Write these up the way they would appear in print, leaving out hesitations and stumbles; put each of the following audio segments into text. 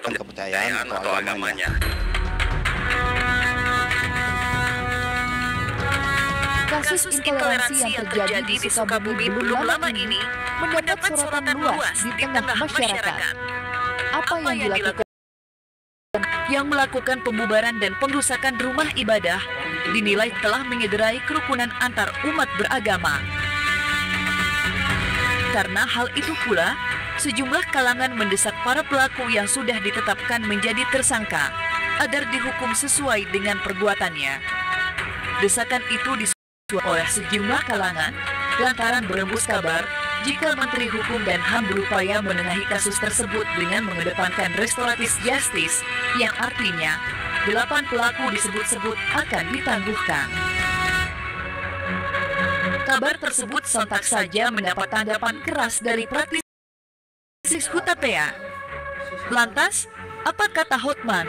kepercayaan atau agamanya. Kasus intoleransi yang terjadi di Sukabumi belum lama ini mendapat sorotan luas di tengah masyarakat. Apa yang dilakukan? Yang melakukan pembubaran dan pengrusakan rumah ibadah dinilai telah menyederai kerukunan antar umat beragama. Karena hal itu pula, sejumlah kalangan mendesak para pelaku yang sudah ditetapkan menjadi tersangka agar dihukum sesuai dengan perbuatannya. Desakan itu disuarakan oleh sejumlah kalangan lantaran berembus kabar jika Menteri Hukum dan HAM berupaya menengahi kasus tersebut dengan mengedepankan restoratif justice yang artinya 8 pelaku disebut-sebut akan ditangguhkan. Kabar tersebut sontak saja mendapat tanggapan keras dari praktisi Hutapea. Lantas, apa kata Hotman?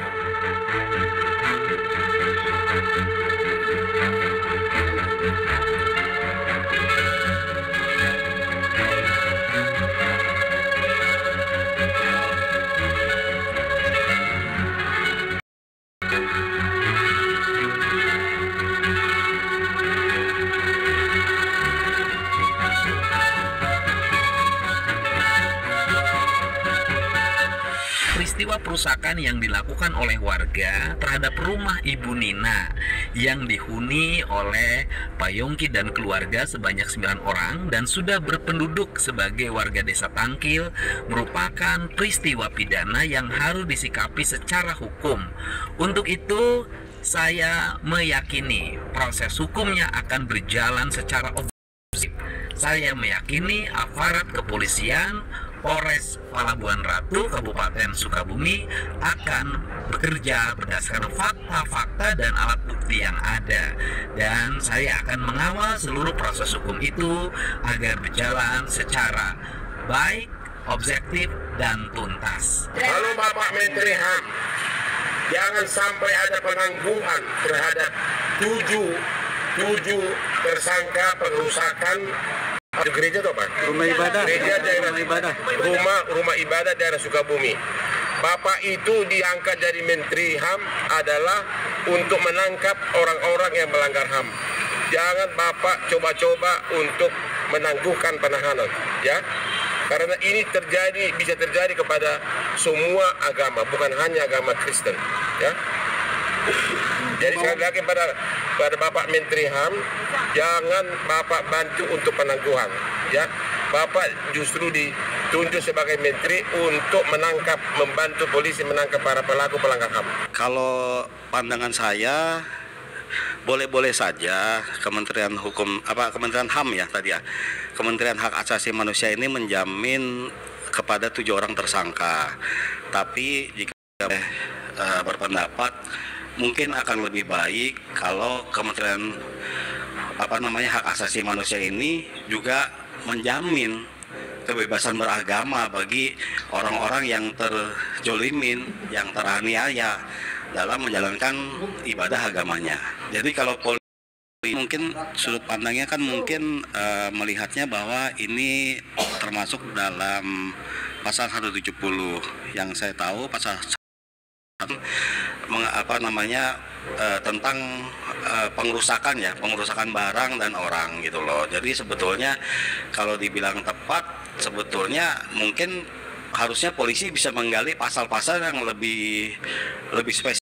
Peristiwa perusakan yang dilakukan oleh warga terhadap rumah Ibu Nina yang dihuni oleh Pak Yongki dan keluarga sebanyak 9 orang dan sudah berpenduduk sebagai warga desa Tangkil merupakan peristiwa pidana yang harus disikapi secara hukum. Untuk itu, saya meyakini proses hukumnya akan berjalan secara objektif. Saya meyakini aparat kepolisian Polres Palabuhan Ratu Kabupaten Sukabumi akan bekerja berdasarkan fakta-fakta dan alat bukti yang ada, dan saya akan mengawal seluruh proses hukum itu agar berjalan secara baik, objektif, dan tuntas. Kalau Bapak Menteri HAM, jangan sampai ada penangguhan terhadap tujuh tersangka pengerusakan gereja atau apa? Rumah ibadah. Gereja daerah rumah ibadah daerah Sukabumi. Bapak itu diangkat dari Menteri HAM adalah untuk menangkap orang-orang yang melanggar HAM. Jangan Bapak coba-coba untuk menangguhkan penahanan, ya. Karena ini bisa terjadi kepada semua agama, bukan hanya agama Kristen, ya. Jadi sekali lagi pada Bapak Menteri HAM, jangan Bapak bantu untuk penangguhan, ya. Bapak justru ditunjuk sebagai menteri untuk membantu polisi menangkap para pelaku pelanggar HAM. Kalau pandangan saya, boleh-boleh saja Kementerian HAM ya tadi ya, Kementerian Hak Asasi Manusia ini menjamin kepada 7 orang tersangka. Tapi jika berpendapat mungkin akan lebih baik kalau Kementerian Hak Asasi Manusia ini juga menjamin kebebasan beragama bagi orang-orang yang terjolimin, yang teraniaya dalam menjalankan ibadah agamanya. Jadi kalau polisi mungkin sudut pandangnya kan mungkin melihatnya bahwa ini termasuk dalam pasal 170 yang saya tahu pasal tentang pengerusakan barang dan orang gitu loh. Jadi sebetulnya kalau dibilang tepat, sebetulnya mungkin harusnya polisi bisa menggali pasal-pasal yang lebih spesifik